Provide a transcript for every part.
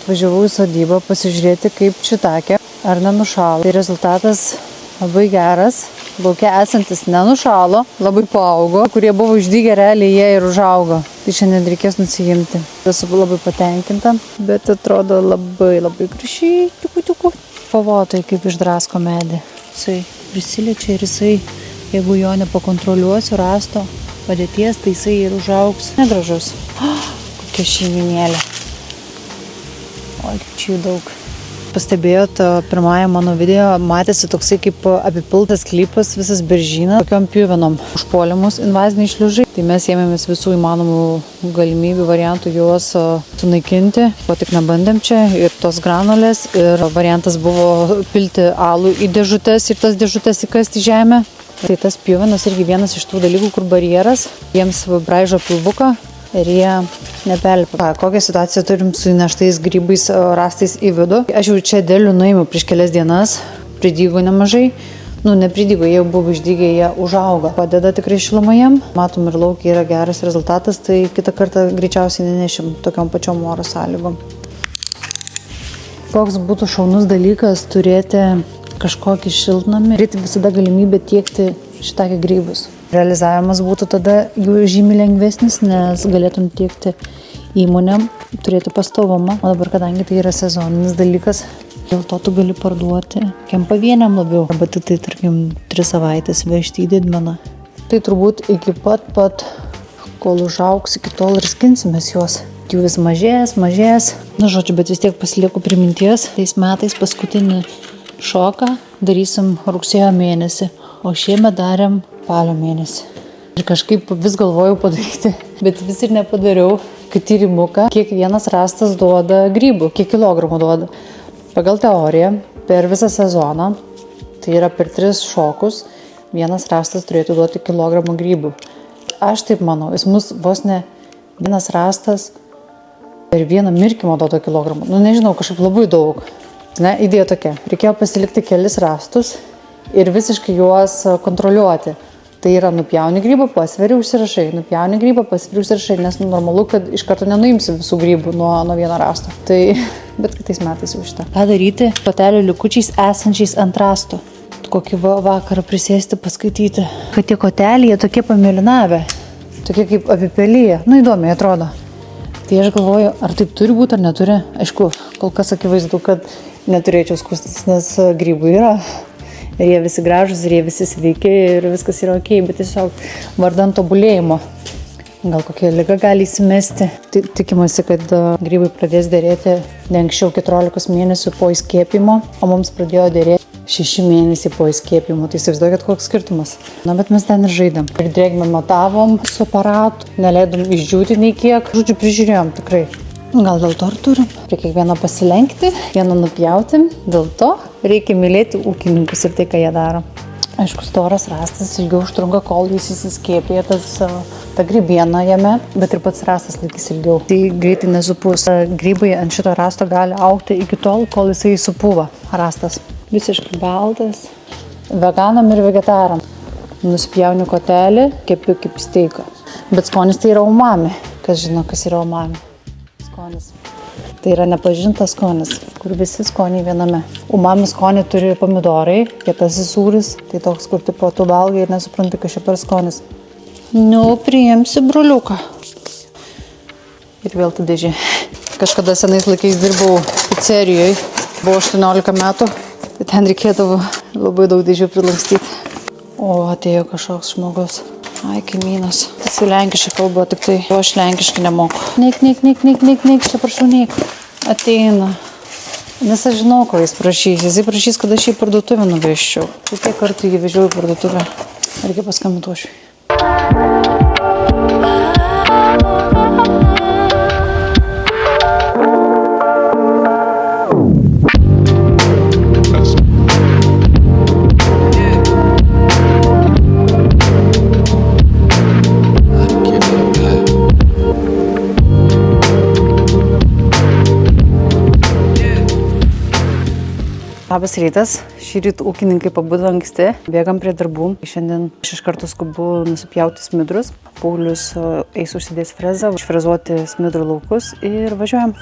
atvažiavau į sodybą pasižiūrėti, kaip šitakė, ar nenušalo. Tai rezultatas labai geras. Lauke esantis nenušalo, labai paaugo. Kurie buvo išdygę, realiai jie ir užaugo. Tai šiandien reikės nusiimti. Esu labai patenkinta, bet atrodo labai gražiai. Tiku. Pavotojai kaip išdrasko medį. Jisai prisiliečia ir jisai, jeigu jo nepakontroliuosiu rasto padėties, tai jisai ir užaugs. Negražus. Kokia šeiminėlė. O, kaip čia jų daug. Pastebėjot, pirmąją mano video matėsi toksai kaip apipiltas klypas, visas beržynas, tokiom pjuvenom užpuolė mus invaziniai šliužai. Tai mes ėmėmės visų įmanomų galimybių, variantų juos sunaikinti, ko tik nebandėm čia, ir tos granulės, ir variantas buvo pilti alų į dėžutes ir tas dėžutes įkasti žemę. Tai tas pjuvenas irgi vienas iš tų dalykų, kur barjeras, jiems braižo pilvuką. Ir jie nepelpia. Kokią situaciją turim su įneštais grybais rastais į vidų. Aš jau čia dėlių nuėmiau prieš kelias dienas, pridygo nemažai. Nepridygo, jie buvo išdygę, jie užauga. Padeda tikrai šilumoje. Matom ir laukiai yra geras rezultatas, tai kitą kartą greičiausiai nenešim tokiom pačiom oro sąlygom. Koks būtų šaunus dalykas turėti kažkokį šiltnamį, turėti visada galimybę tiekti šitakį grybus. Realizavimas būtų tada jų žymiai lengvesnis, nes galėtum tiekti įmonėm, turėti pastovumą. O dabar, kadangi tai yra sezoninis dalykas, dėl to tu gali parduoti kiem pavieniam labiau. Arba tai, tarkim, 3 savaitės vežti į didmeną. Tai turbūt iki pat, kol užaugs, iki tol ir skinsimės juos. Jų vis mažės. Žodžiu, bet vis tiek pasilieku prie minties. Tais metais paskutinį šoką darysim rugsėjo mėnesį, o šiemet darėm spalio mėnesį. Ir kažkaip vis galvojau padaryti, bet vis ir nepadariau, kad tyrimuką, kiek vienas rastas duoda grybų, kiek kilogramų duoda. Pagal teoriją, per visą sezoną, tai yra per 3 šokus, vienas rastas turėtų duoti kilogramų grybų. Aš taip manau, jis mus vos ne vienas rastas per vieną mirkimą duoda kilogramų. Nežinau, kažkaip labai daug. Idėja tokia, reikėjo pasilikti kelis rastus ir visiškai juos kontroliuoti. Tai yra nupjauni grybą, pasveri, užsirašai, nes normalu, kad iš karto nenuimsi visų grybų nuo vieno rasto. Tai, bet kitais metais jau šitą. Ką daryti patelių likučiais esančiais ant rasto? Kokį vakarą prisėsti, paskaityti. Kad tie koteliai, jie tokie pamėlynavę, tokie kaip apipelyje. Įdomiai atrodo. Tai aš galvoju, ar taip turi būti, ar neturi. Aišku, kol kas akivaizdu, kad neturėčiau skustis, nes grybų yra. Ir jie visi gražus, ir jie visi sveiki, ir viskas yra ok, bet tiesiog vardan tobulėjimo. Gal kokia liga gali įsimesti. Tikimasi, kad grybai pradės derėti ne anksčiau 14 mėnesių po įskiepimo, o mums pradėjo derėti 6 mėnesiai po įskiepimo. Tai įsivaizduokit, koks skirtumas. Bet mes ten ir žaidėm. Ir drėgmę matavom su aparatu, neleidom išdžiūti nei kiek. Žodžiu, prižiūrėjom tikrai. Gal dėl to ir turim. Reikia vieną pasilenkti, vieną nupjauti. Dėl to reikia mylėti ūkininkus ir tai, ką jie daro. Aišku, storas rastas ilgiau užtrunka, kol jis įsiskiepė ta grybiena jame, bet ir pats rastas laikys ilgiau. Tai greitai nesupūs. Grybai ant šito rasto gali augti iki tol, kol jisai supūva rastas. Visiškai baltas. Veganam ir vegetaram. Nusipjauni kotelį, kepiu kaip steiką. Bet skonis tai yra umami. Kas žino, kas yra umami? Skonis. Tai yra nepažintas skonis, kur visi skoniai viename. Umami skonį turi pomidorai, kietasis sūris, tai toks, kur tipo tu valgai ir nesupranti, kas čia per skonis. Priimsi broliuką. Ir vėl tu dėžė. Kažkada senais laikais dirbau pizzerijoje, buvo 18 metų, tai ten reikėdavo labai daug dėžių prilankstyti. O atėjo kažkoks žmogus. Ai, kaimynas. Jis lenkiškai kalba, tik tai aš lenkiškai nemoku. Neik, čia prašau, neik. Ateina. Nes aš žinau, ko jis prašys. Jis prašys, kad aš jį į parduotuvę nuvežčiau. Tai tiek kartų jį vežiau į parduotuvę. Reikia paskambinti uošviui. Labas rytas. Šįryt ūkininkai pabudo anksti, bėgam prie darbų. Šiandien aš iš karto skubu nusipjauti smidrus. Paulius eis užsidės frezą, išfrezuoti smidrų laukus ir važiuojam.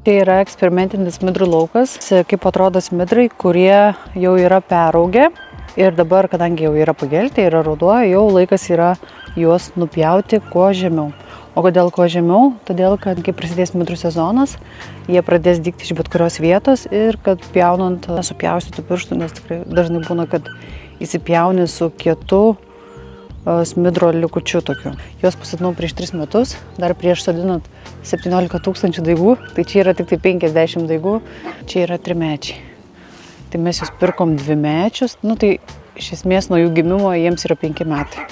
Tai yra eksperimentinis smidrų laukas, kaip atrodo smidrai, kurie jau yra peraugę. Ir dabar, kadangi jau yra pagelti, yra ruduo, jau laikas yra juos nupjauti kuo žemiau. O kodėl kuo žemiau? Todėl, kad kai prasidės smidrų sezonas, jie pradės dygti iš bet kurios vietos ir kad pjaunant nesupjaustytų pirštų, nes tikrai dažnai būna, kad įsipjauni su kietu smidro likučiu tokiu. Juos pasodinau prieš 3 metus, dar prieš sodinant 17 000 daigų, tai čia yra tik tai 50 daigų, čia yra 3-mečiai. Tai mes jūs pirkom 2-mečius, tai iš esmės nuo jų gimimo jiems yra 5 metai.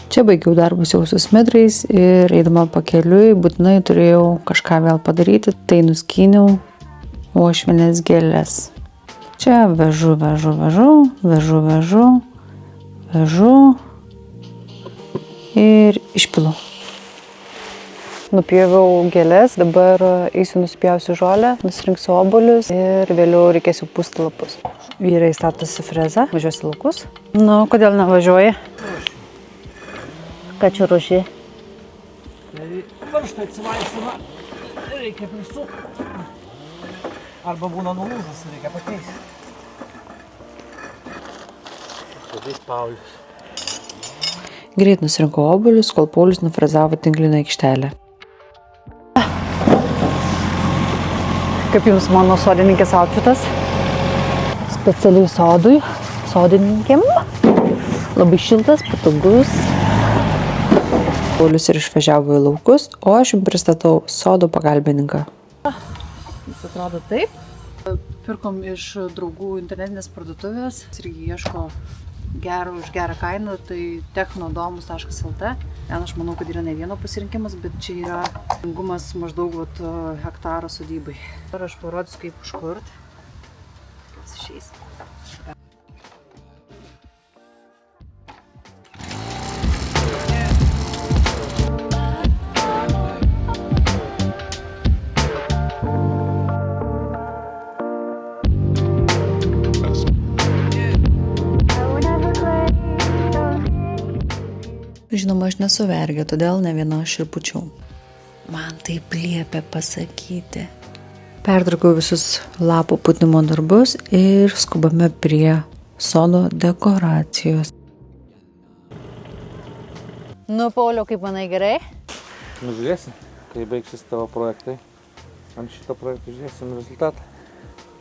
Čia baigiau darbus jau su smidrais ir eidama pakeliui būtinai turėjau kažką vėl padaryti, tai nuskyniau uošvienės gėles. Čia vežu ir išpilu. Nupjoviau gėles, dabar eisiu nusipjausiu žolę, nusirinksiu obuolius ir vėliau reikėsiu pūsti lapus. Vyrai statosi frezą, važiuosi laukus. Kodėl nevažiuoji? Ką čia ruoši? Varžtai atsilaisvina, reikia prisukti. Arba būna nulūžus, reikia pakeisti. Tada Paulius. Greit nusirinko obuolius, kol Paulius nufrezavo tinklinę aikštelę. Kaip jums mano sodininkės outfitas? Specialiai sodui, sodininkėm. Labai šiltas, patogus. Paulius ir išvažiavo į laukus, o aš jums pristatau sodo pagalbininką. Jis atrodo taip. Pirkom iš draugų internetinės parduotuvės ir ieško už gerą kainą, tai technodomus.lt. Ten aš manau, kad yra ne vieno pasirinkimas, bet čia yra ilgumas maždaug hektaro sodybai. Ir aš parodysiu, kaip užkurt. Kas išeis. Žinoma, aš nesu vergė, todėl ne viena aš ir pučiau. Man taip liepė pasakyti. Pertraukiau visus lapų putnimo darbus ir skubame prie sodo dekoracijos. Pauliau, kaip manai, gerai? Žiūrėsim, kai baigsis tavo projektai. Ant šito projekto žiūrėsim rezultatą.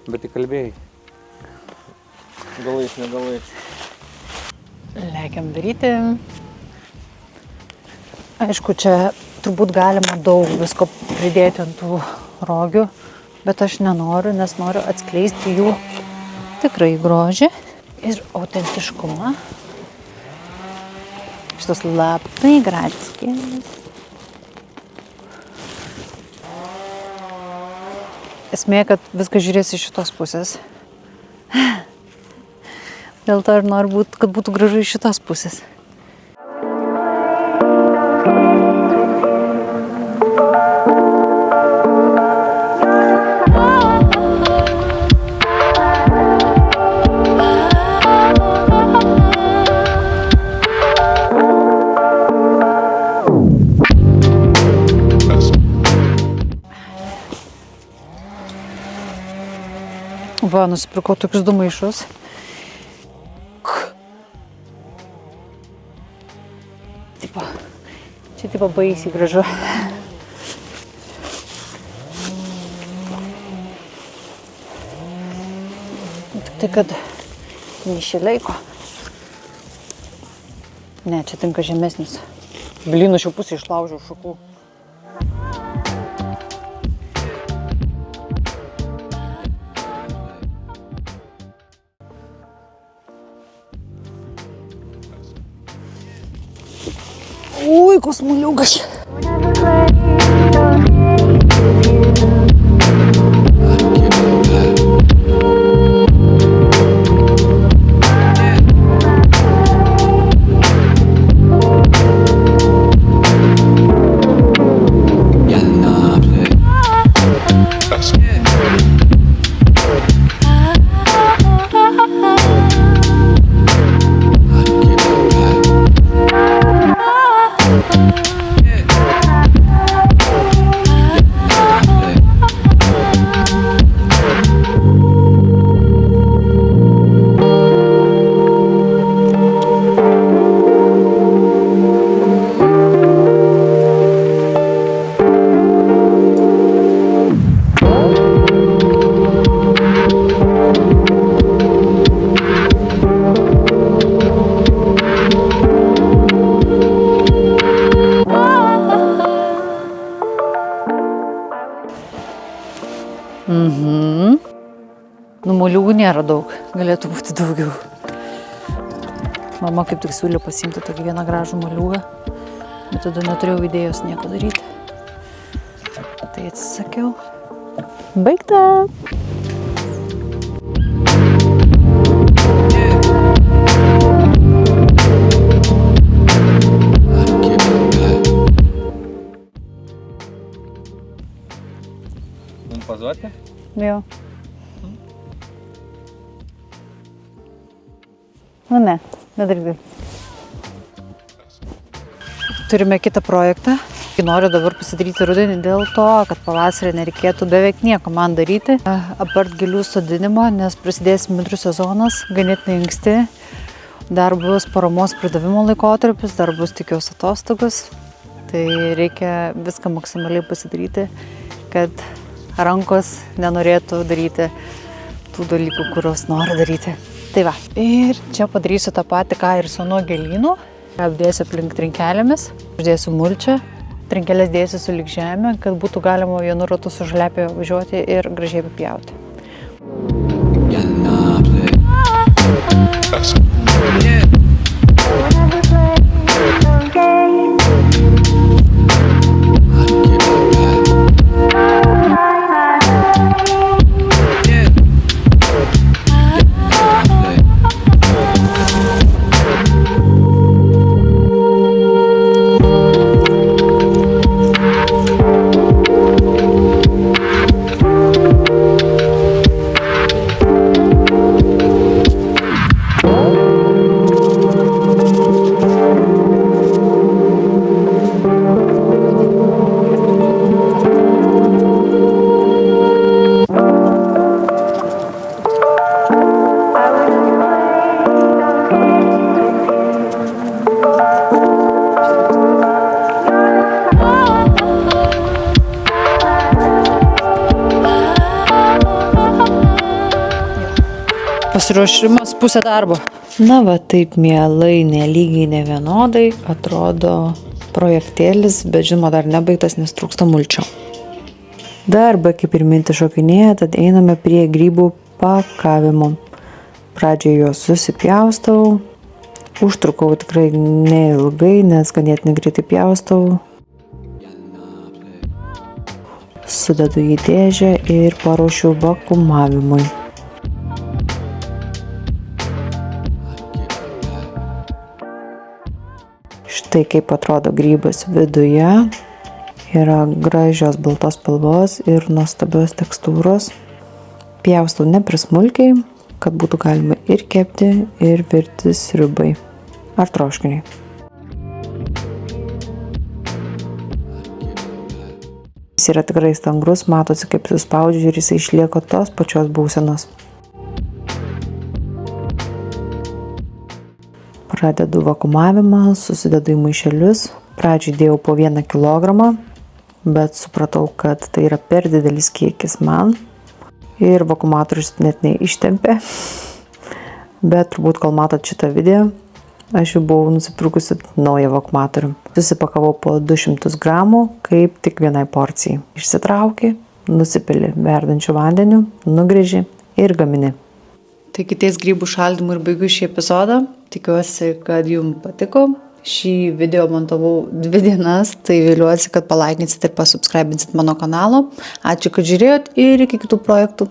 Bet įkalbėjai. Galais, negalais. Lekiam daryti. Aišku, čia turbūt galima daug visko pridėti ant tų rogių, bet aš nenoriu, nes noriu atskleisti jų tikrai grožį ir autentiškumą. Šitos labai gražios gėlės. Esmė, kad viskas žiūrės iš šitos pusės. Dėl to ir noriu, kad būtų gražu iš šitos pusės. Va, nusipirkau tokius 2 maišus. Čia baisiai gražu. Tik tai, kad neišėleiko. Ne, čia tinka žemesnis. Blynų šių pusę išlaužiau šakų. Ui, kosmuliukas. Uogų nėra daug, galėtų būti daugiau. Mama kaip tik siūlė pasiimti tokį vieną gražų moliūgą, bet tada neturėjau idėjos nieko daryti. Tai atsisakiau. Baigta! Mums pazuoti? Jo. Nu ne, nedaryk taip. Turime kitą projektą. Noriu dabar pasidaryti rudenį dėl to, kad pavasarį nereikėtų beveik nieko man daryti. Apart gėlių sodinimo, nes prasidės midrių sezonas, ganėtinai anksti. Dar bus paramos pridavimo laikotarpis, dar bus tikiuosi atostogos. Tai reikia viską maksimaliai pasidaryti, kad rankos nenorėtų daryti tų dalykų, kuriuos noriu daryti. Tai va. Ir čia padarysiu tą patį, ką ir su nuo gėlynų. Apdėsiu aplink trinkelėmis, uždėsiu mulčią. Trinkelės dėsiu sulig žemę, kad būtų galima vienu ratu su žlepė važiuoti ir gražiai apipjauti. Pasiruošimas pusė darbo. Na va, taip mielai, nelygiai, nevienodai atrodo projektėlis, bet žinoma dar nebaigtas, nes trūksta mulčio. Darbai kaip ir minti šokinėja, tad einame prie grybų pakavimo. Pradžioje juos susipjaustau, užtrukau tikrai neilgai, nes ganėtinai greitai pjaustau. Sudedu į dėžę ir paruošiu vakuumavimui. Štai kaip atrodo grybas viduje. Yra gražios baltos spalvos ir nuostabios tekstūros. Pjaustau ne per smulkiai, kad būtų galima ir kepti, ir virti sriubai ar troškiniai. Jis yra tikrai stangrus, matosi kaip suspaudžiu ir jis išlieka tos pačios būsenos. Pradedu vakuumavimą, susidedu į maišelius. Pradžiai dėjau po 1 kilogramą, bet supratau, kad tai yra per didelis kiekis man. Ir vakuumatorius net neištempė. Bet turbūt, kol matot šitą video, aš jau buvau nusipirkusi naują vakuumatorių. Susipakavau po 200 gramų, kaip tik vienai porcijai. Išsitrauki, nusipili verdančiu vandeniu, nugrėži ir gamini. Taigi ties grybų šaldymu ir baigiu šį epizodą. Tikiuosi, kad jums patiko. Šį video montavau 2 dienas, tai viliuosi, kad palaikinsit ir pasubscribinsit mano kanalą. Ačiū, kad žiūrėjot ir iki kitų projektų.